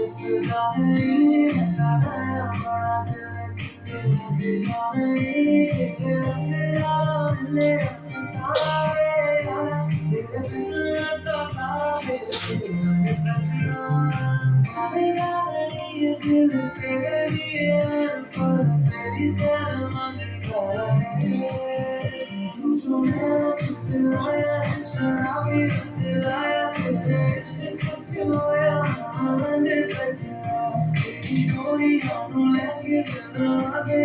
सदा है बताया बड़ा दिल बिना तेरा मिले सताए यारा तेरे बिन तो सारे सजना मेरा ये दिल तेरे लिए पर तेरी तरह मांगता है तू जो मेरा छुपलाया शराबी दिलाया तेरे इश्क छुआ मैंने सजना तेरी डोरी हम लेके दिल आगे